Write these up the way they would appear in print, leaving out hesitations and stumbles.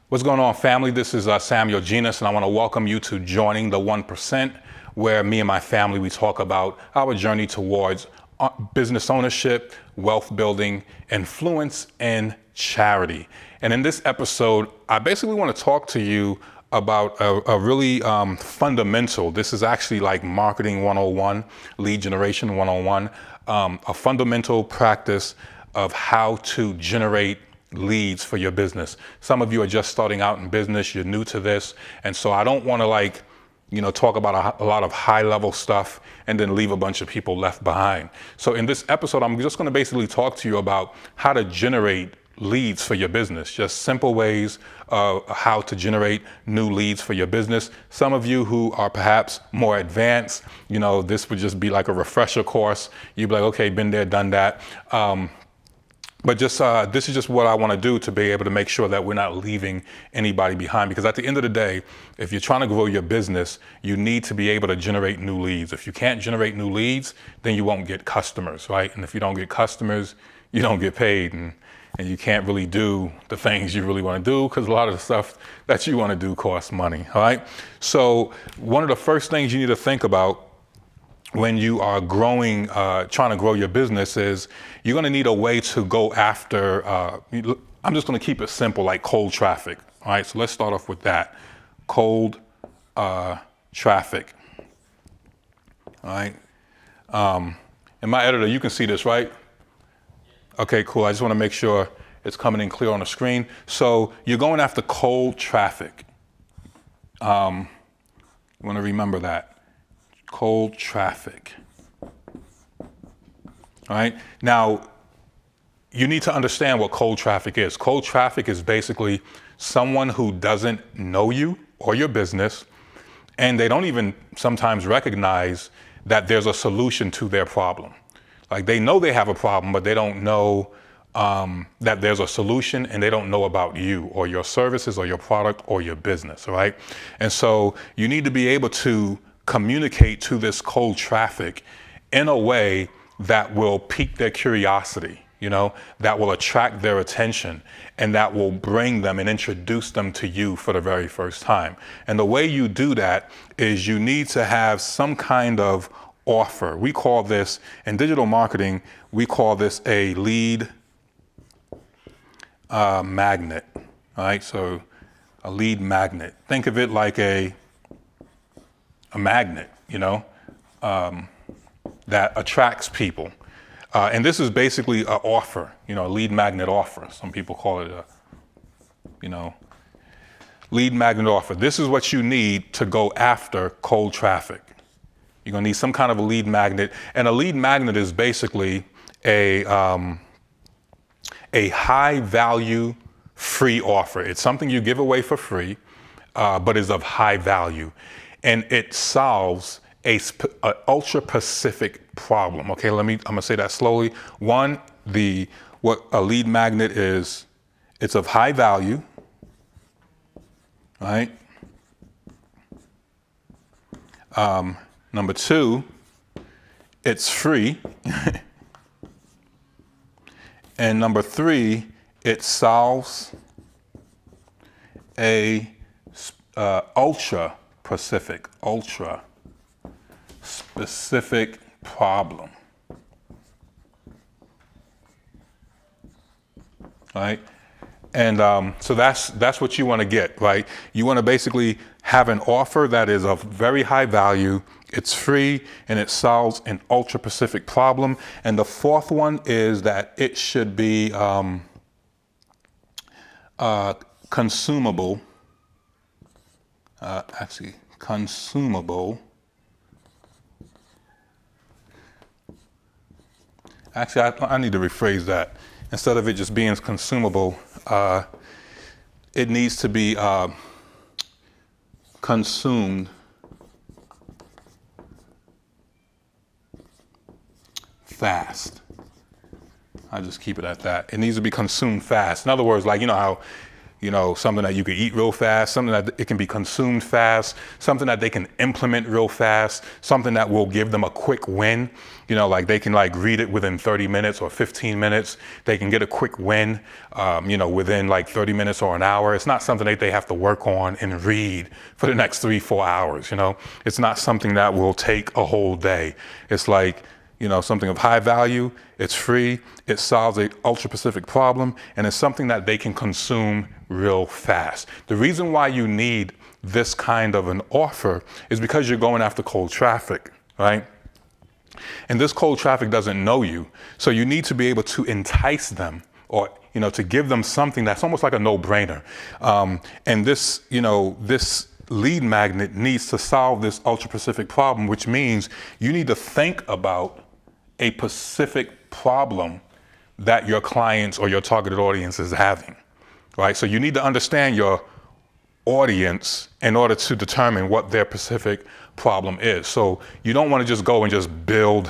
What's going on, family? This is Samuel Genus, and I want to welcome you to joining the 1%, where me and my family, we talk about our journey towards business ownership, wealth building, influence, and charity. And in this episode, I basically want to talk to you about a really fundamental, this is actually like marketing 101, lead generation 101, a fundamental practice of how to generate leads for your business. Some of you are just starting out in business, you're new to this, and so I don't want to talk about a lot of high level stuff and then leave a bunch of people left behind. So in this episode, I'm just going to basically talk to you about how to generate leads for your business, just simple ways of how to generate new leads for your business. Some of you who are perhaps more advanced, this would just be like a refresher course. You'd be like, okay, been there, done that. But this is just what I want to do to be able to make sure that we're not leaving anybody behind. Because at the end of the day, if you're trying to grow your business, you need to be able to generate new leads. If you can't generate new leads, then you won't get customers, right? And if you don't get customers, you don't get paid. And you can't really do the things you really want to do because a lot of the stuff that you want to do costs money, all right? So one of the first things you need to think about when you are growing, trying to grow your business is you're going to need a way to go after, I'm just going to keep it simple, like cold traffic. All right, so let's start off with that. Cold traffic. All right. In my editor, you can see this, right? Okay, cool. I just want to make sure it's coming in clear on the screen. So you're going after cold traffic. You want to remember that. Cold traffic. All right. Now, you need to understand what cold traffic is. Cold traffic is basically someone who doesn't know you or your business, and they don't even sometimes recognize that there's a solution to their problem. Like they know they have a problem, but they don't know that there's a solution, and they don't know about you or your services or your product or your business. All right. And so you need to be able to communicate to this cold traffic in a way that will pique their curiosity, that will attract their attention, and that will bring them and introduce them to you for the very first time. And the way you do that is you need to have some kind of offer. We call this, in digital marketing, we call this a lead magnet, all right? So a lead magnet. Think of it like a magnet, that attracts people. And this is basically an offer, a lead magnet offer. Some people call it lead magnet offer. This is what you need to go after cold traffic. You're gonna need some kind of a lead magnet. And a lead magnet is basically a high value free offer. It's something you give away for free, but is of high value. And it solves an ultra specific problem. Okay, I'm gonna say that slowly. One, what a lead magnet is, it's of high value, right? Number two, it's free. And number three, it solves a ultra specific problem. Right? And so that's what you want to get, right? You want to basically have an offer that is of very high value, it's free, and it solves an ultra specific problem. And the fourth one is that it should be consumable. Consumable. Actually, I need to rephrase that. Instead of it just being consumable, it needs to be consumed fast. I just keep it at that. It needs to be consumed fast. In other words, like, how something that you can eat real fast, something that it can be consumed fast, something that they can implement real fast, something that will give them a quick win. Like they can read it within 30 minutes or 15 minutes. They can get a quick win, within 30 minutes or an hour. It's not something that they have to work on and read for the next 3-4 hours. It's not something that will take a whole day. It's something of high value, it's free, it solves an ultra-specific problem, and it's something that they can consume real fast. The reason why you need this kind of an offer is because you're going after cold traffic, right? And this cold traffic doesn't know you. So you need to be able to entice them or, to give them something that's almost like a no-brainer. And this, this lead magnet needs to solve this ultra-specific problem, which means you need to think about a specific problem that your clients or your targeted audience is having, right? So you need to understand your audience in order to determine what their specific problem is. So you don't want to just go and just build,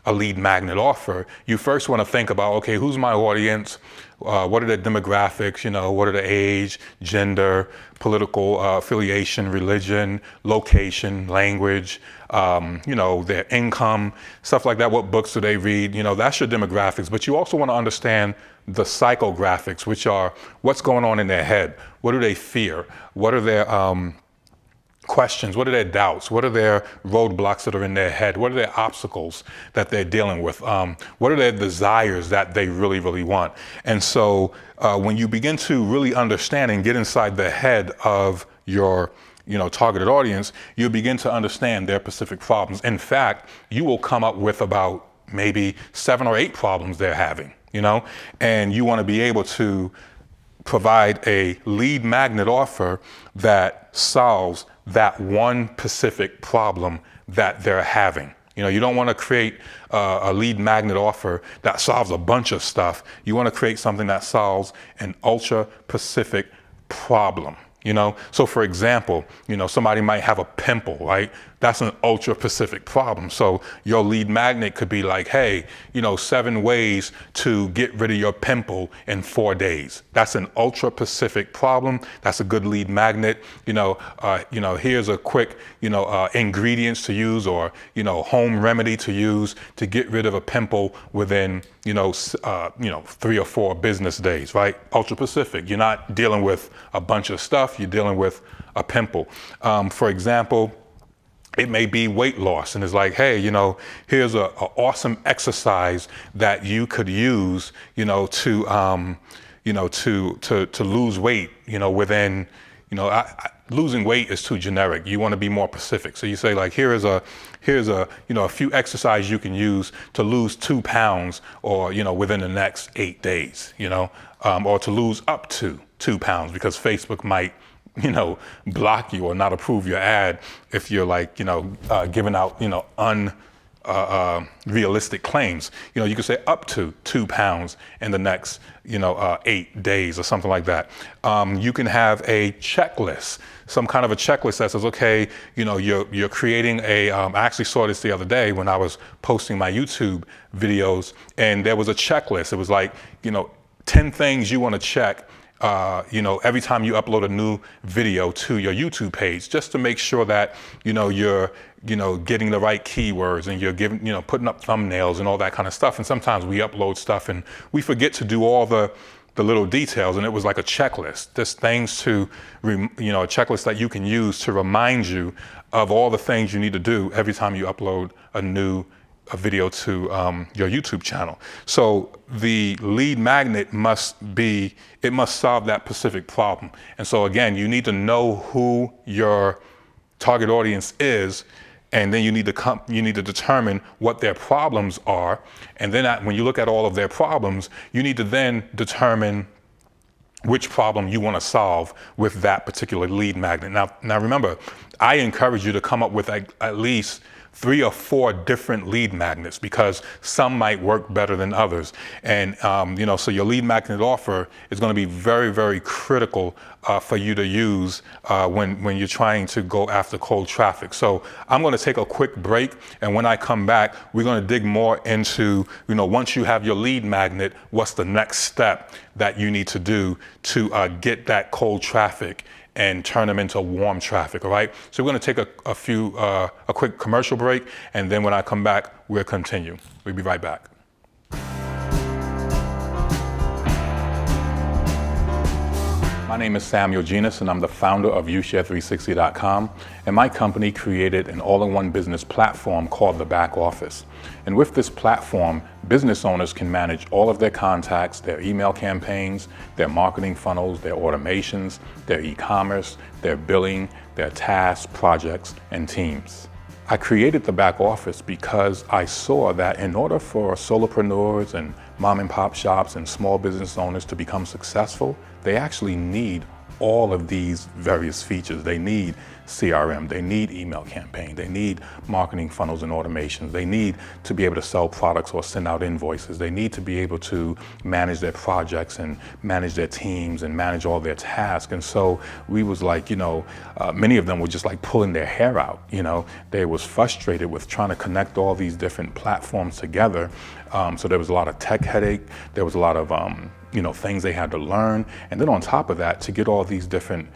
a lead magnet offer. You first want to think about, okay, who's my audience? What are their demographics? What are the age, gender, political affiliation, religion, location, language, their income, stuff like that. What books do they read? That's your demographics. But you also want to understand the psychographics, which are what's going on in their head. What do they fear? What are their questions? What are their doubts? What are their roadblocks that are in their head? What are their obstacles that they're dealing with? What are their desires that they really, really want? And so when you begin to really understand and get inside the head of your targeted audience, you begin to understand their specific problems. In fact, you will come up with about maybe 7 or 8 problems they're having, and you want to be able to provide a lead magnet offer that solves that one specific problem that they're having. You don't want to create a lead magnet offer that solves a bunch of stuff. You want to create something that solves an ultra specific problem. So for example, somebody might have a pimple, right? That's an ultra specific problem. So your lead magnet could be like, hey, 7 ways to get rid of your pimple in 4 days. That's an ultra specific problem. That's a good lead magnet. Here's a quick, ingredients to use or, home remedy to use to get rid of a pimple within, 3 or 4 business days, right? Ultra specific. You're not dealing with a bunch of stuff. You're dealing with a pimple. For example, it may be weight loss, and it's like, hey, here's a awesome exercise that you could use, to lose weight, within, losing weight is too generic. You want to be more specific. So you say here's a few exercises you can use to lose 2 pounds, or within the next 8 days, or to lose up to 2 pounds, because Facebook might block you or not approve your ad if you're giving out, realistic claims. You could say up to 2 pounds in the next, 8 days or something like that. You can have a checklist, some kind of a checklist that says, okay, you're creating a, I actually saw this the other day when I was posting my YouTube videos, and there was a checklist. It was 10 things you want to check every time you upload a new video to your YouTube page, just to make sure that, you're, getting the right keywords and you're putting up thumbnails and all that kind of stuff. And sometimes we upload stuff and we forget to do all the little details. And it was like a checklist, just things to, a checklist that you can use to remind you of all the things you need to do every time you upload a video to your YouTube channel. So the lead magnet must solve that specific problem. And so again, you need to know who your target audience is, and then you need to determine what their problems are. And then when you look at all of their problems, you need to then determine which problem you want to solve with that particular lead magnet. Now remember, I encourage you to come up with at least 3 or 4 different lead magnets, because some might work better than others. And, so your lead magnet offer is going to be very, very critical for you to use when you're trying to go after cold traffic. So I'm going to take a quick break. And when I come back, we're going to dig more into, once you have your lead magnet, what's the next step that you need to do to get that cold traffic and turn them into warm traffic, all right? So we're gonna take a quick commercial break, and then when I come back, we'll continue. We'll be right back. My name is Samuel Genus, and I'm the founder of YouShare360.com, and my company created an all-in-one business platform called the BackOffice. And with this platform, business owners can manage all of their contacts, their email campaigns, their marketing funnels, their automations, their e-commerce, their billing, their tasks, projects, and teams. I created the BackOffice because I saw that in order for solopreneurs and mom and pop shops and small business owners to become successful, they actually need all of these various features. They need CRM, they need email campaign, they need marketing funnels and automations, they need to be able to sell products or send out invoices, they need to be able to manage their projects and manage their teams and manage all their tasks. And so we was like, many of them were just like pulling their hair out. They was frustrated with trying to connect all these different platforms together. So there was a lot of tech headache, there was a lot of things they had to learn. And then on top of that, to get all these different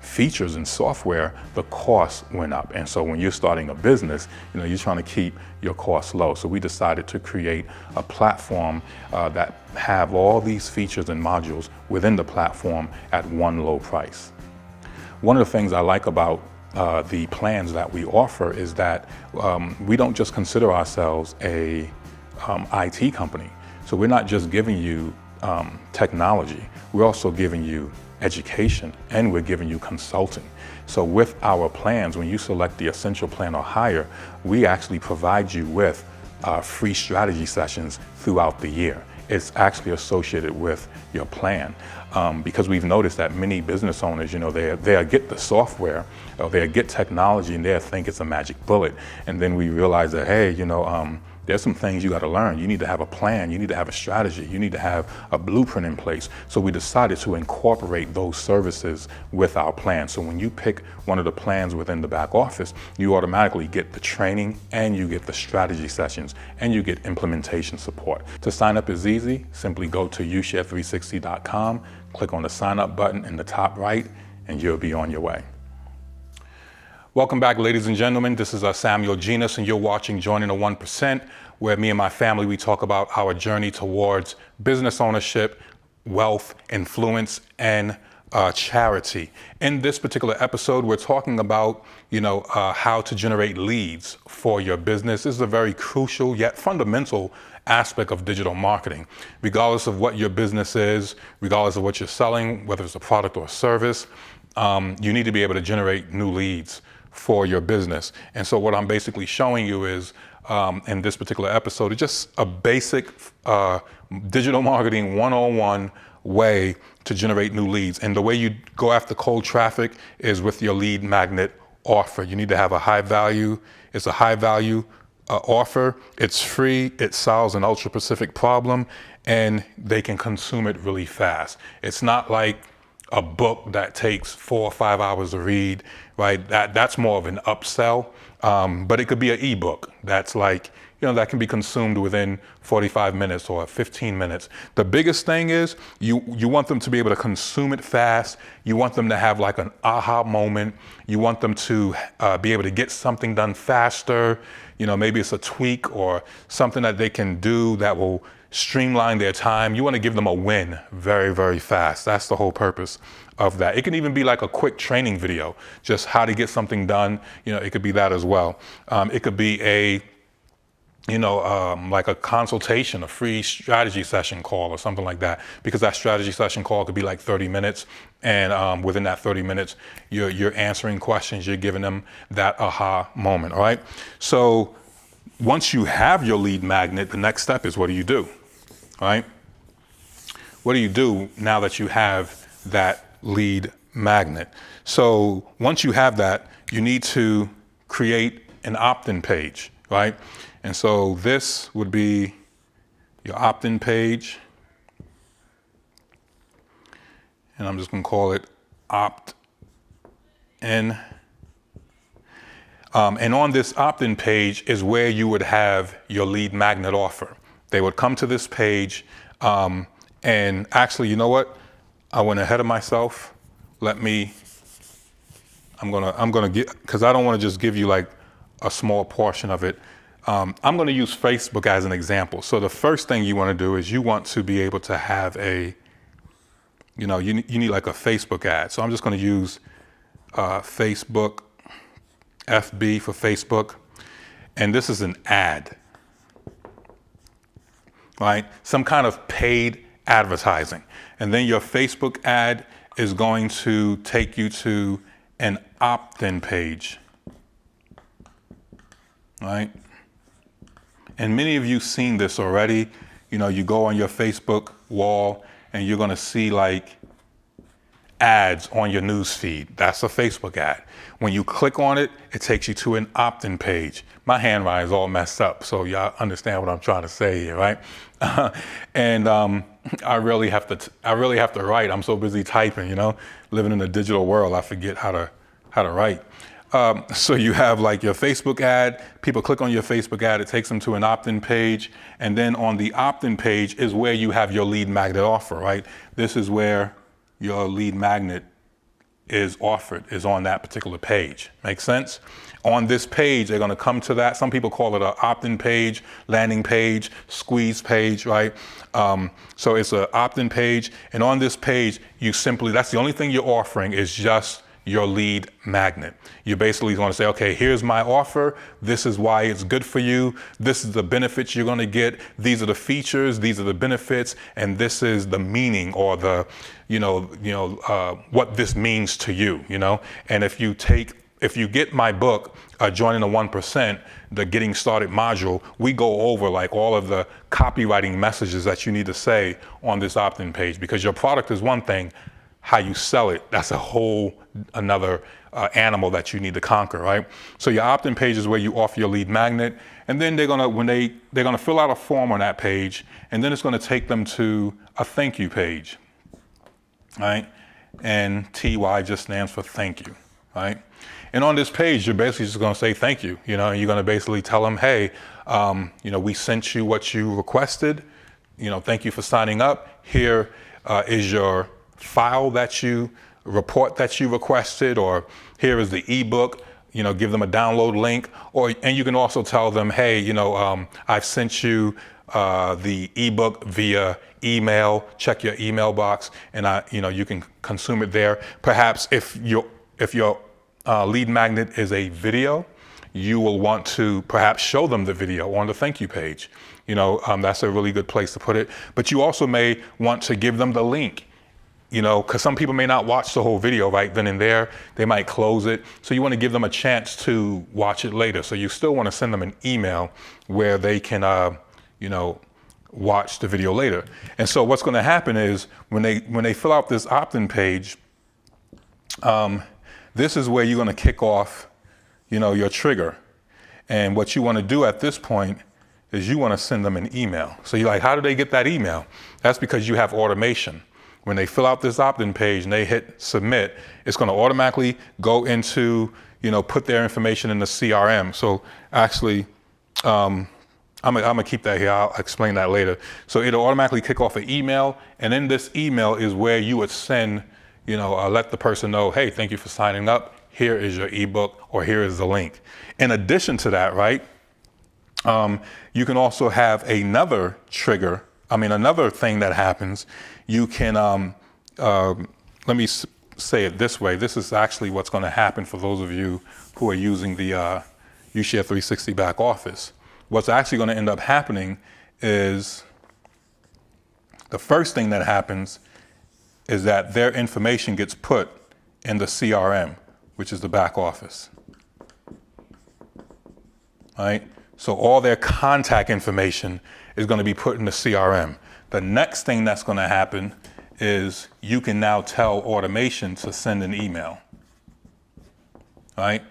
features and software, the cost went up. And so when you're starting a business, you're trying to keep your costs low. So we decided to create a platform that have all these features and modules within the platform at one low price. One of the things I like about the plans that we offer is that we don't just consider ourselves a IT company. So we're not just giving you technology, we're also giving you education, and we're giving you consulting. So with our plans, when you select the Essential Plan or higher, we actually provide you with free strategy sessions throughout the year. It's actually associated with your plan because we've noticed that many business owners, they get the software or they get technology and they think it's a magic bullet. And then we realize that, hey, there's some things you got to learn. You need to have a plan. You need to have a strategy. You need to have a blueprint in place. So we decided to incorporate those services with our plan. So when you pick one of the plans within the back office, you automatically get the training and you get the strategy sessions and you get implementation support. To sign up is easy. Simply go to YouShare360.com, click on the sign up button in the top right, and you'll be on your way. Welcome back, ladies and gentlemen. This is Samuel Genus, and you're watching Joining the 1%, where me and my family, we talk about our journey towards business ownership, wealth, influence, and charity. In this particular episode, we're talking about, how to generate leads for your business. This is a very crucial yet fundamental aspect of digital marketing. Regardless of what your business is, regardless of what you're selling, whether it's a product or a service, you need to be able to generate new leads for your business. And so what I'm basically showing you is, in this particular episode, is just a basic digital marketing 101 way to generate new leads. And the way you go after cold traffic is with your lead magnet offer. You need to have a high value. It's a high value offer. It's free. It solves an ultra specific problem, and they can consume it really fast. It's not like a book that takes 4 or 5 hours to read, right? That's more of an upsell, but it could be an ebook that's like, that can be consumed within 45 minutes or 15 minutes. The biggest thing is you want them to be able to consume it fast. You want them to have like an aha moment. You want them to be able to get something done faster. Maybe it's a tweak or something that they can do that will streamline their time. You want to give them a win very, very fast. That's the whole purpose of that. It can even be like a quick training video, just how to get something done. It could be that as well. It could be like a consultation, a free strategy session call or something like that, because that strategy session call could be like 30 minutes. And within that 30 minutes, you're answering questions, you're giving them that aha moment, all right? So once you have your lead magnet, the next step is, what do you do? All right? What do you do now that you have that lead magnet? So once you have that, you need to create an opt-in page, right? And so this would be your opt-in page. And I'm just going to call it opt-in. And on this opt-in page is where you would have your lead magnet offer. They would come to this page, And actually, you know what? I went ahead of myself. I'm gonna get, because I don't want to just give you like a small portion of it. I'm going to use Facebook as an example. So the first thing you want to do is you want to be able to have you need like a Facebook ad. So I'm just going to use Facebook, FB for Facebook. And this is an ad, right? Some kind of paid advertising. And then your Facebook ad is going to take you to an opt-in page, right? And many of you seen this already. You go on your Facebook wall and you're gonna see like ads on your news feed. That's a Facebook ad. When you click on it, it takes you to an opt-in page. My handwriting is all messed up, so y'all understand what I'm trying to say here, right? And I really have to write. I'm so busy typing, living in a digital world, I forget how to write. So you have like your Facebook ad, people click on your Facebook ad, it takes them to an opt-in page. And then on the opt-in page is where you have your lead magnet offer, right? This is where your lead magnet is offered, is on that particular page. Make sense? On this page, they're gonna come to that. Some people call it an opt-in page, landing page, squeeze page, right? So it's an opt-in page. And on this page, that's the only thing you're offering is just your lead magnet. You're basically going to say, okay, here's my offer. This is why it's good for you. This is the benefits you're going to get. These are the features. These are the benefits. And this is the meaning or the, what this means to you, And if you get my book, Joining the 1%, the Getting Started module, we go over like all of the copywriting messages that you need to say on this opt-in page, because your product is one thing. How you sell it, that's a whole another animal that you need to conquer, right? So your opt-in page is where you offer your lead magnet, and then they're gonna fill out a form on that page, and then it's gonna take them to a thank you page, right? And TY just stands for thank you, right? And on this page, you're basically just gonna say thank you, and you're gonna basically tell them, hey, we sent you what you requested, thank you for signing up. Here is your file report that you requested, or here is the ebook, give them a download link, and you can also tell them, hey, I've sent you the ebook via email, check your email box, and you can consume it there. Perhaps if your lead magnet is a video, you will want to perhaps show them the video on the thank you page. That's a really good place to put it. But you also may want to give them the link, because some people may not watch the whole video right then and there. They might close it. So you want to give them a chance to watch it later. So you still want to send them an email where they can, watch the video later. And so what's going to happen is when they fill out this opt-in page, this is where you're going to kick off, your trigger. And what you want to do at this point is you want to send them an email. So you're like, how do they get that email? That's because you have automation. When they fill out this opt-in page and they hit submit, it's going to automatically go into, put their information in the CRM. So actually, I'm gonna keep that here. I'll explain that later. So it'll automatically kick off an email, and in this email is where you would send, let the person know, hey, thank you for signing up. Here is your ebook, or here is the link. In addition to that, right, you can also have another trigger. Another thing that happens. You can, let me say it this way. This is actually what's going to happen for those of you who are using the UShare 360 back office. What's actually going to end up happening is the first thing that happens is that their information gets put in the CRM, which is the back office. All right? So all their contact information is going to be put in the CRM. The next thing that's going to happen is you can now tell automation to send an email, right?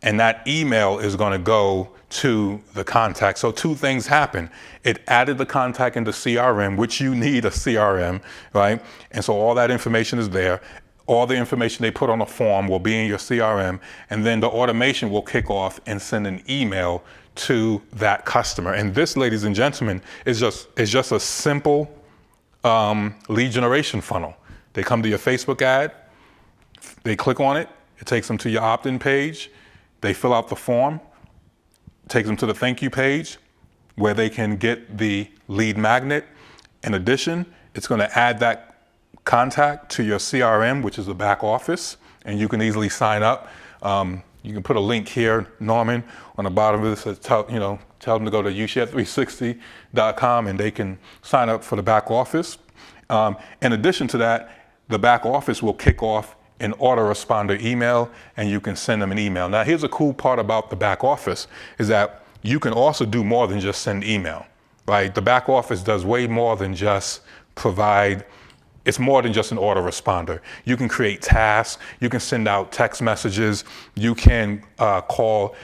And that email is going to go to the contact. So two things happen. It added the contact into CRM, which you need a CRM, right? And so all that information is there. All the information they put on the form will be in your CRM, and then the automation will kick off and send an email to that customer. And this, ladies and gentlemen, is just a simple lead generation funnel. They come to your Facebook ad, they click on it, it takes them to your opt-in page, they fill out the form, takes them to the thank you page where they can get the lead magnet. In addition, it's going to add that contact to your CRM, which is the back office, and you can easily sign up. You can put a link here, Norman, on the bottom of this that tell them to go to ushare360.com and they can sign up for the back office. In addition to that, the back office will kick off an autoresponder email and you can send them an email. Now, here's a cool part about the back office is that you can also do more than just send email, right? The back office does way more than just provide. It's more than just an autoresponder. You can create tasks, you can send out text messages, you can call,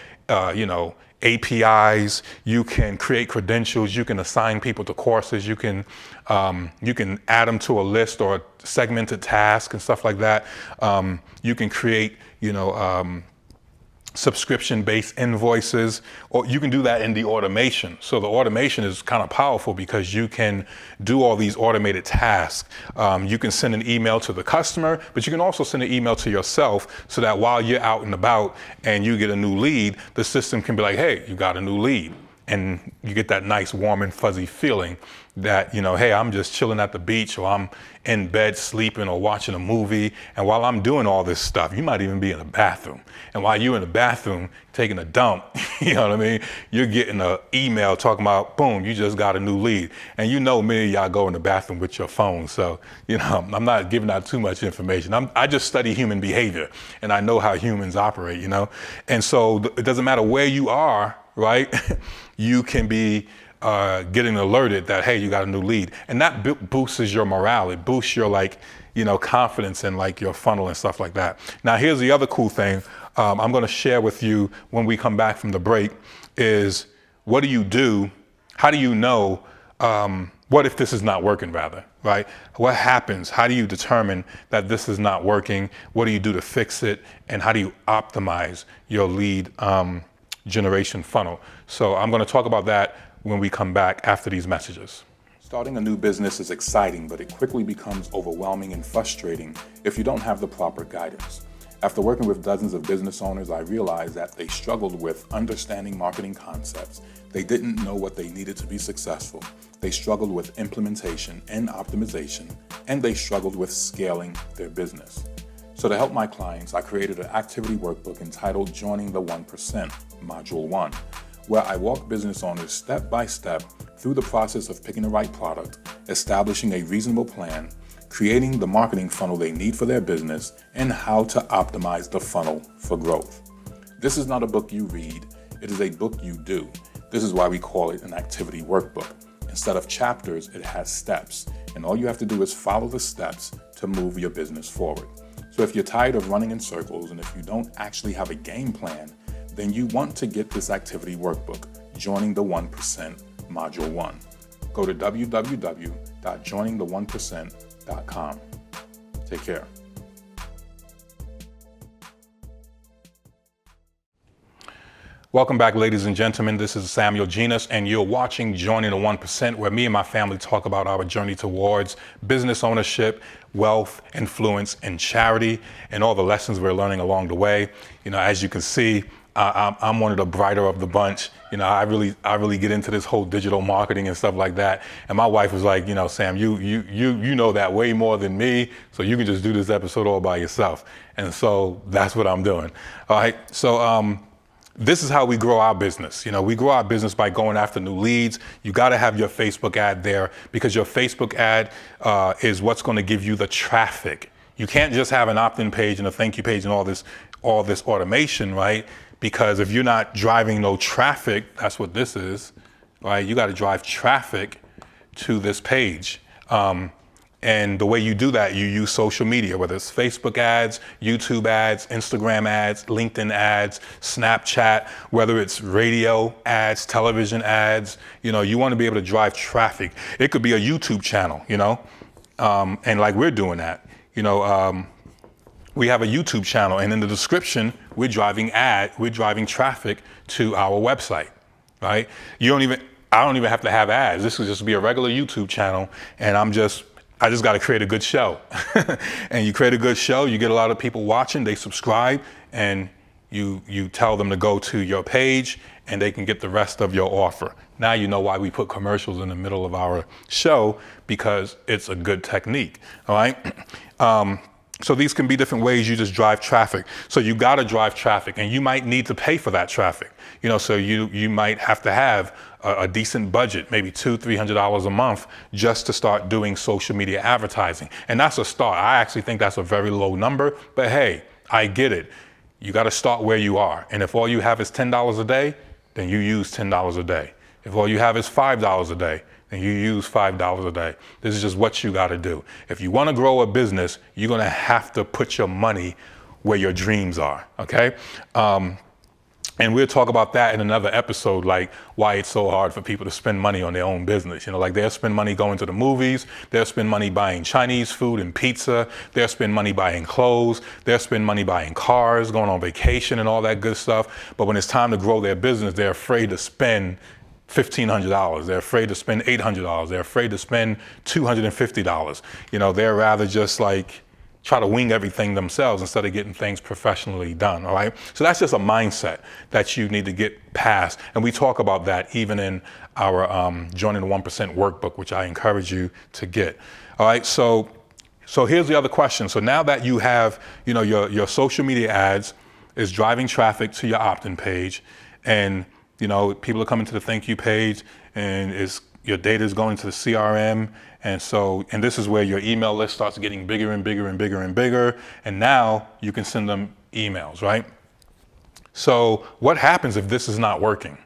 APIs, you can create credentials, you can assign people to courses, you can add them to a list or a segmented task and stuff like that. You can create, subscription-based invoices, or you can do that in the automation. So the automation is kind of powerful because you can do all these automated tasks. You can send an email to the customer, but you can also send an email to yourself so that while you're out and about and you get a new lead, the system can be like, hey, you got a new lead. And you get that nice warm and fuzzy feeling that, hey, I'm just chilling at the beach or I'm in bed sleeping or watching a movie. And while I'm doing all this stuff, you might even be in the bathroom. And while you're in the bathroom taking a dump, you're getting an email talking about, boom, you just got a new lead. And many of y'all go in the bathroom with your phone. So, I'm not giving out too much information. I just study human behavior and I know how humans operate, And so it doesn't matter where you are, right? You can be getting alerted that, hey, you got a new lead. And that boosts your morale. It boosts your confidence in your funnel and stuff like that. Now, here's the other cool thing I'm going to share with you when we come back from the break is what do you do? How do you know? What if this is not working rather, right? What happens? How do you determine that this is not working? What do you do to fix it? And how do you optimize your lead generation funnel? So I'm going to talk about that when we come back after these messages. Starting a new business is exciting, but it quickly becomes overwhelming and frustrating if you don't have the proper guidance. After working with dozens of business owners, I realized that they struggled with understanding marketing concepts. They didn't know what they needed to be successful. They struggled with implementation and optimization, and they struggled with scaling their business. So to help my clients, I created an activity workbook entitled Joining the 1%, Module 1, where I walk business owners step by step through the process of picking the right product, establishing a reasonable plan, creating the marketing funnel they need for their business, and how to optimize the funnel for growth. This is not a book you read, it is a book you do. This is why we call it an activity workbook. Instead of chapters, it has steps, and all you have to do is follow the steps to move your business forward. So if you're tired of running in circles and if you don't actually have a game plan, then you want to get this activity workbook, Joining the 1%, Module 1. Go to www.joiningthe1%.com. Take care. Welcome back, ladies and gentlemen. This is Samuel Genus, and you're watching Joining the 1%, where me and my family talk about our journey towards business ownership, wealth, influence, and charity, and all the lessons we're learning along the way. As you can see, I'm one of the brighter of the bunch. I really get into this whole digital marketing and stuff like that. And my wife was like, Sam, you know that way more than me, so you can just do this episode all by yourself. And so that's what I'm doing. All right. So this is how we grow our business. We grow our business by going after new leads. You got to have your Facebook ad there because your Facebook ad is what's going to give you the traffic. You can't just have an opt-in page and a thank you page and all this automation, right? Because if you're not driving no traffic, that's what this is, right? You got to drive traffic to this page. And the way you do that, you use social media, whether it's Facebook ads, YouTube ads, Instagram ads, LinkedIn ads, Snapchat, whether it's radio ads, television ads, you want to be able to drive traffic. It could be a YouTube channel, and like we're doing that, we have a YouTube channel, and in the description, we're driving traffic to our website, right? I don't even have to have ads. This would just be a regular YouTube channel, and I'm just I just got to create a good show. And you create a good show, you get a lot of people watching, they subscribe, and you tell them to go to your page and they can get the rest of your offer. Now you know why we put commercials in the middle of our show, because it's a good technique, all right? So these can be different ways you just drive traffic. So you got to drive traffic, and you might need to pay for that traffic. So you might have to have a decent budget, maybe $200-300 a month, just to start doing social media advertising. And that's a start. I actually think that's a very low number, but hey, I get it. You got to start where you are. And if all you have is $10 a day, then you use $10 a day. If all you have is $5 a day, then you use $5 a day. This is just what you got to do. If you want to grow a business, you're going to have to put your money where your dreams are, okay? And we'll talk about that in another episode, like why it's so hard for people to spend money on their own business. Like they'll spend money going to the movies, they'll spend money buying Chinese food and pizza, they'll spend money buying clothes, they'll spend money buying cars, going on vacation and all that good stuff. But when it's time to grow their business, they're afraid to spend $1,500. They're afraid to spend $800. They're afraid to spend $250. They're rather just like try to wing everything themselves instead of getting things professionally done, all right? So that's just a mindset that you need to get past. And we talk about that even in our Joining the 1% workbook, which I encourage you to get. All right, so here's the other question. So now that you have, your social media ads is driving traffic to your Optin page, and people are coming to the thank you page, and your data is going to the CRM. And this is where your email list starts getting bigger and bigger and bigger and bigger. And now you can send them emails, right? So what happens if this is not working,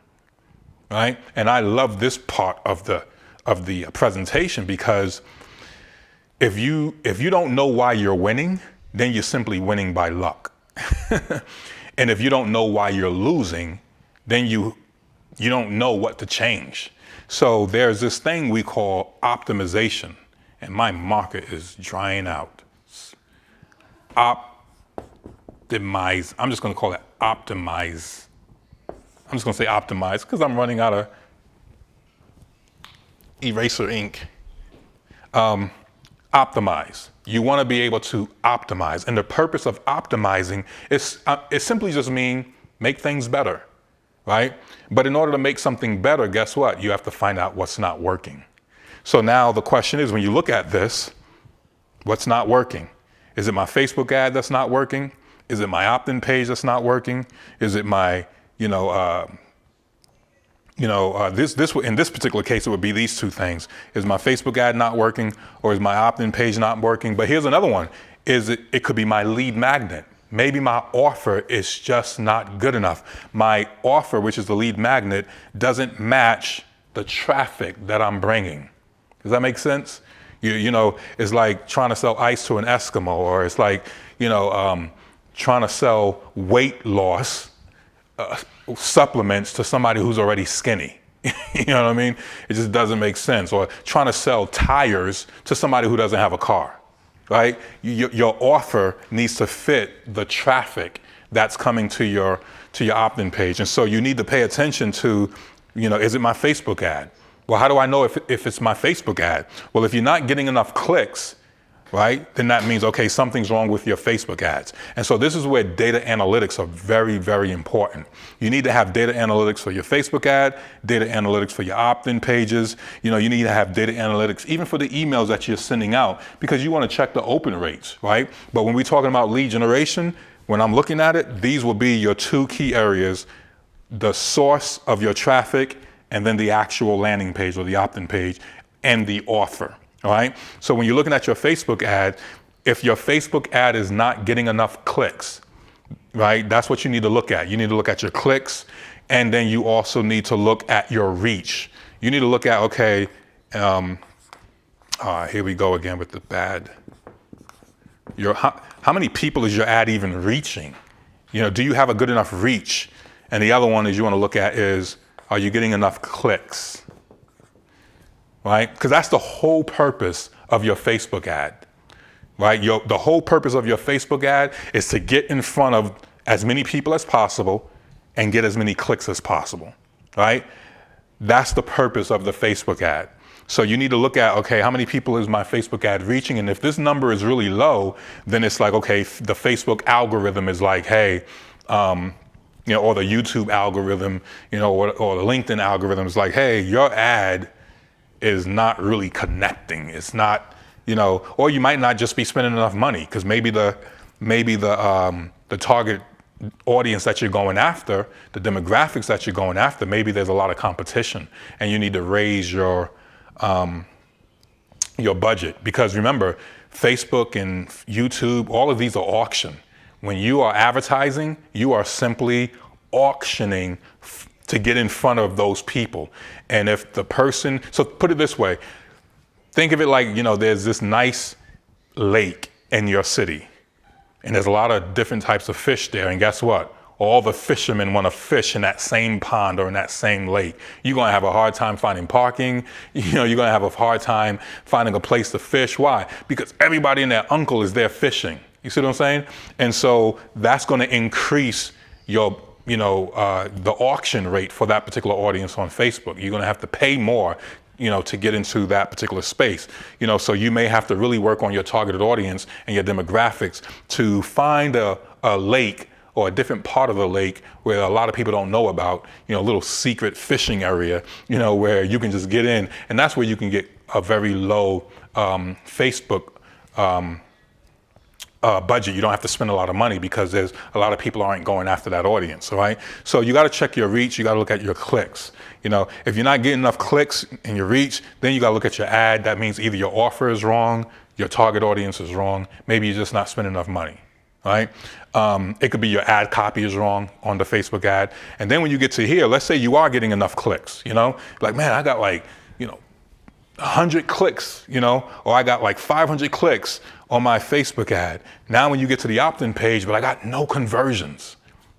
right? And I love this part of the presentation, because if you don't know why you're winning, then you're simply winning by luck. And if you don't know why you're losing, then you don't know what to change. So there's this thing we call optimization, and my marker is drying out. Optimize. I'm just going to call it optimize. I'm just going to say optimize because I'm running out of eraser ink. Optimize. You want to be able to optimize, and the purpose of optimizing is it simply just means make things better. Right? But in order to make something better, guess what? You have to find out what's not working. So now the question is, when you look at this, what's not working? Is it my Facebook ad that's not working? Is it my Optin page that's not working? Is it my, in this particular case, it would be these two things. Is my Facebook ad not working, or is my Optin page not working? But here's another one. It could be my lead magnet. Maybe my offer is just not good enough. My offer, which is the lead magnet, doesn't match the traffic that I'm bringing. Does that make sense? It's like trying to sell ice to an Eskimo, or it's like, trying to sell weight loss supplements to somebody who's already skinny. You know what I mean? It just doesn't make sense. Or trying to sell tires to somebody who doesn't have a car. Right? Your offer needs to fit the traffic that's coming to your Optin page. And so you need to pay attention to, is it my Facebook ad? Well, how do I know if it's my Facebook ad? Well, if you're not getting enough clicks, right, then that means, okay, something's wrong with your Facebook ads. And so this is where data analytics are very, very important. You need to have data analytics for your Facebook ad, data analytics for your Optin pages. You need to have data analytics even for the emails that you're sending out, because you want to check the open rates, right? But when we're talking about lead generation, when I'm looking at it, these will be your two key areas: the source of your traffic, and then the actual landing page or the Optin page, and the offer. All right. So when you're looking at your Facebook ad, if your Facebook ad is not getting enough clicks, right, that's what you need to look at. You need to look at your clicks, and then you also need to look at your reach. You need to look at, okay, here we go again with the bad. How many people is your ad even reaching? Do you have a good enough reach? And the other one is you want to look at is, are you getting enough clicks? Right? Because that's the whole purpose of your Facebook ad, right? The whole purpose of your Facebook ad is to get in front of as many people as possible and get as many clicks as possible, right? That's the purpose of the Facebook ad. So you need to look at, okay, how many people is my Facebook ad reaching? And if this number is really low, then it's like, okay, the Facebook algorithm is like, hey, or the YouTube algorithm, or the LinkedIn algorithm is like, hey, your ad is not really connecting. It's not, or you might not just be spending enough money, because maybe the target audience that you're going after, the demographics that you're going after, maybe there's a lot of competition and you need to raise your budget. Because remember, Facebook and YouTube, all of these are auction. When you are advertising, you are simply auctioning to get in front of those people. And if the person, so put it this way, think of it like, there's this nice lake in your city, and there's a lot of different types of fish there. And guess what? All the fishermen want to fish in that same pond or in that same lake. You're going to have a hard time finding parking. You're going to have a hard time finding a place to fish. Why? Because everybody and their uncle is there fishing. You see what I'm saying? And so that's going to increase your, the auction rate for that particular audience on Facebook. You're going to have to pay more, to get into that particular space. So you may have to really work on your targeted audience and your demographics to find a lake or a different part of the lake where a lot of people don't know about, a little secret fishing area, where you can just get in. And that's where you can get a very low Facebook budget. You don't have to spend a lot of money because there's a lot of people aren't going after that audience, all right? So you got to check your reach. You got to look at your clicks. If you're not getting enough clicks in your reach, then you got to look at your ad. That means either your offer is wrong, your target audience is wrong, maybe you're just not spending enough money, all right? It could be your ad copy is wrong on the Facebook ad. And then when you get to here, let's say you are getting enough clicks, like, man, I got like, 100 clicks, or I got like 500 clicks on my Facebook ad. Now when you get to the opt-in page, but I got no conversions,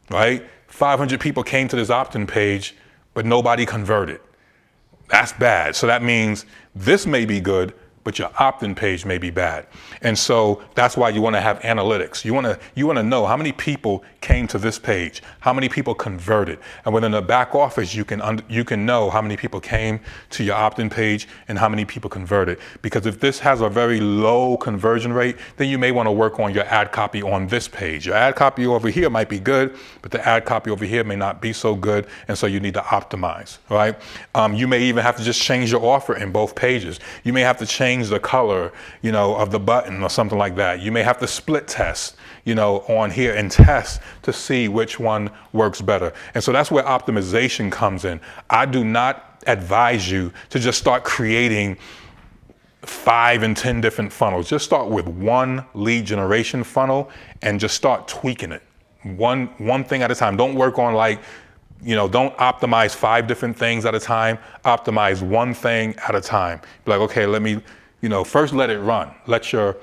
right? 500 people came to this opt-in page, but nobody converted. That's bad. So that means this may be good, but your opt-in page may be bad. And so that's why you want to have analytics. You want to know how many people came to this page, how many people converted. And within the back office, you can know how many people came to your opt-in page and how many people converted. Because if this has a very low conversion rate, then you may want to work on your ad copy on this page. Your ad copy over here might be good, but the ad copy over here may not be so good. And so you need to optimize, right? You may even have to just change your offer in both pages. You may have to change the color, of the button or something like that. You may have to split test, on here and test to see which one works better. And so that's where optimization comes in. I do not advise you to just start creating 5 and 10 different funnels. Just start with one lead generation funnel and just start tweaking it. One thing at a time. Don't work on don't optimize 5 different things at a time. Optimize one thing at a time. Be like, okay, let me, first let it run. Let your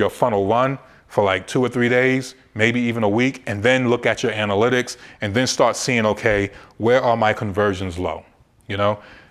funnel run for like 2 or 3 days, maybe even a week, and then look at your analytics and then start seeing, okay, where are my conversions low?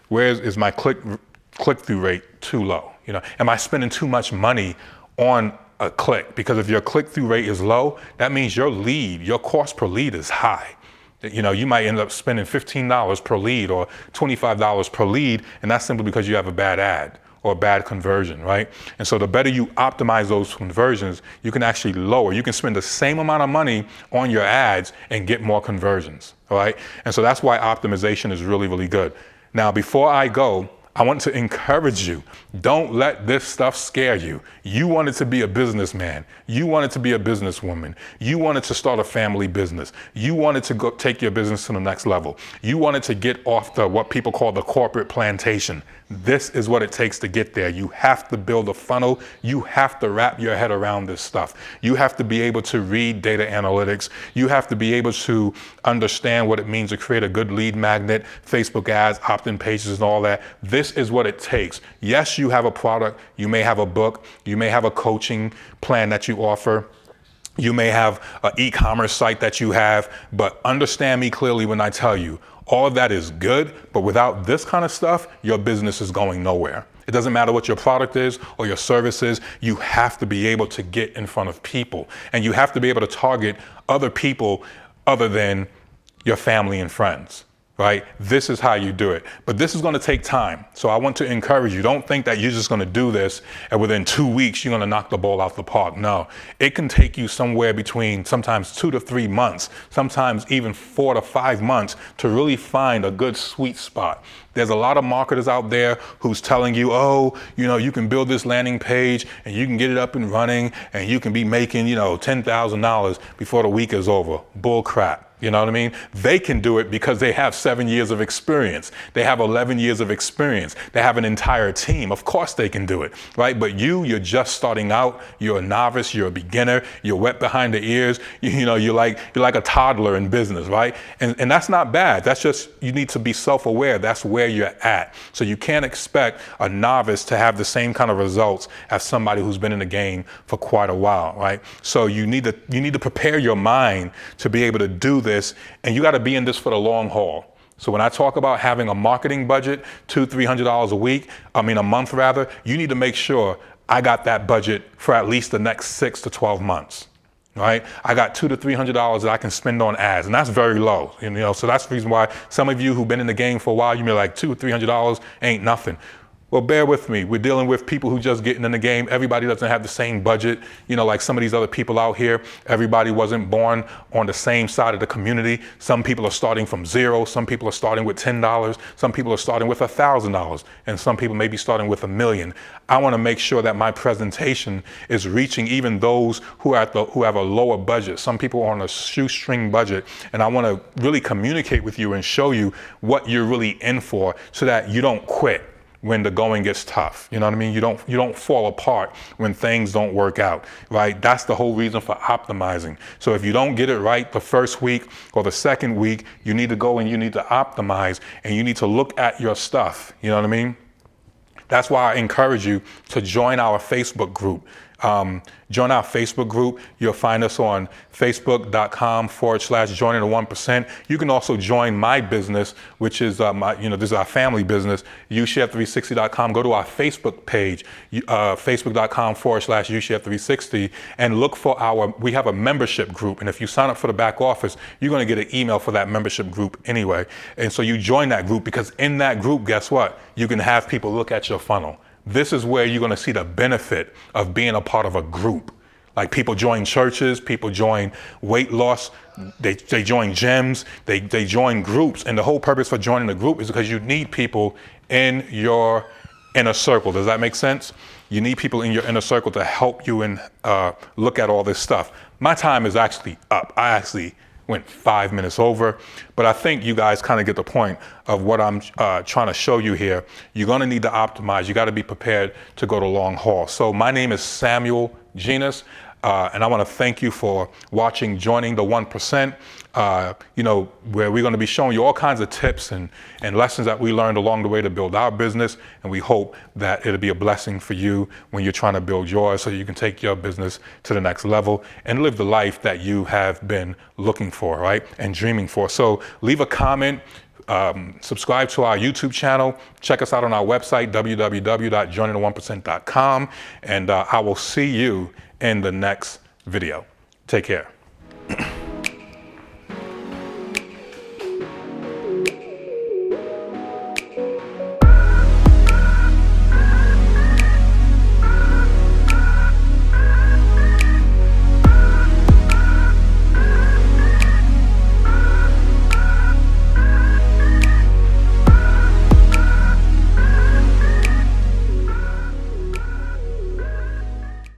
Where is my click-through rate too low? Am I spending too much money on a click? Because if your click-through rate is low, that means your cost per lead is high. You might end up spending $15 per lead or $25 per lead, and that's simply because you have a bad ad or a bad conversion, right? And so the better you optimize those conversions, you can actually you can spend the same amount of money on your ads and get more conversions, all right? And so that's why optimization is really, really good. Now, before I go, I want to encourage you. Don't let this stuff scare you. You wanted to be a businessman. You wanted to be a businesswoman. You wanted to start a family business. You wanted to go take your business to the next level. You wanted to get off what people call the corporate plantation. This is what it takes to get there. You have to build a funnel. You have to wrap your head around this stuff. You have to be able to read data analytics. You have to be able to understand what it means to create a good lead magnet, Facebook ads, opt-in pages, and all that. This is what it takes. Yes, you have a product. You may have a book. You may have a coaching plan that you offer. You may have an e-commerce site that you have, but understand me clearly when I tell you, all of that is good, but without this kind of stuff, your business is going nowhere. It doesn't matter what your product is or your service is, you have to be able to get in front of people. And you have to be able to target other people other than your family and friends, right? This is how you do it. But this is going to take time. So I want to encourage you. Don't think that you're just going to do this and within 2 weeks you're going to knock the ball out the park. No, it can take you somewhere between sometimes 2 to 3 months, sometimes even 4 to 5 months to really find a good sweet spot. There's a lot of marketers out there who's telling you, oh, you can build this landing page and you can get it up and running and you can be making, $10,000 before the week is over. Bull crap. You know what I mean? They can do it because they have 7 years of experience. They have 11 years of experience. They have an entire team. Of course they can do it, right? But you're just starting out. You're a novice. You're a beginner. You're wet behind the ears. You're like a toddler in business, right? And that's not bad. That's just, you need to be self-aware. That's where you're at. So you can't expect a novice to have the same kind of results as somebody who's been in the game for quite a while, right? So you need to prepare your mind to be able to do this, and you got to be in this for the long haul. So when I talk about having a marketing budget, $200-300 a month rather, you need to make sure I got that budget for at least the next 6 to 12 months. Right? I got $200 to $300 that I can spend on ads, and that's very low. So that's the reason why some of you who've been in the game for a while, you may be like $200 or $300 ain't nothing. Well, bear with me. We're dealing with people who just getting in the game. Everybody doesn't have the same budget. Like some of these other people out here, everybody wasn't born on the same side of the community. Some people are starting from zero. Some people are starting with $10. Some people are starting with $1,000. And some people may be starting with $1 million. I want to make sure that my presentation is reaching even those who have a lower budget. Some people are on a shoestring budget. And I want to really communicate with you and show you what you're really in for so that you don't quit when the going gets tough. You know what I mean? You don't fall apart when things don't work out, right? That's the whole reason for optimizing. So if you don't get it right the first week or the second week, you need to go and you need to optimize and you need to look at your stuff. You know what I mean? That's why I encourage you to join our Facebook group. Join our Facebook group. You'll find us on facebook.com/joining the 1%. You can also join my business, which is this is our family business, ushare360.com. Go to our Facebook page, facebook.com/ushare360, and look for we have a membership group. And if you sign up for the back office, you're going to get an email for that membership group anyway. And so you join that group because in that group, guess what? You can have people look at your funnel. This is where you're going to see the benefit of being a part of a group. Like people join churches, people join weight loss, they join gyms, they join groups. And the whole purpose for joining a group is because you need people in your inner circle. Does that make sense? You need people in your inner circle to help you and look at all this stuff. My time is actually up. I actually went 5 minutes over, but I think you guys kind of get the point of what I'm trying to show you here. You're going to need to optimize. You got to be prepared to go the long haul. So my name is Samuel Genus, and I want to thank you for watching Joining the 1%, where we're going to be showing you all kinds of tips and lessons that we learned along the way to build our business. And we hope that it'll be a blessing for you when you're trying to build yours so you can take your business to the next level and live the life that you have been looking for, right? And dreaming for. So leave a comment. Subscribe to our YouTube channel. Check us out on our website, www.joiningthe1%.com. And I will see you in the next video. Take care.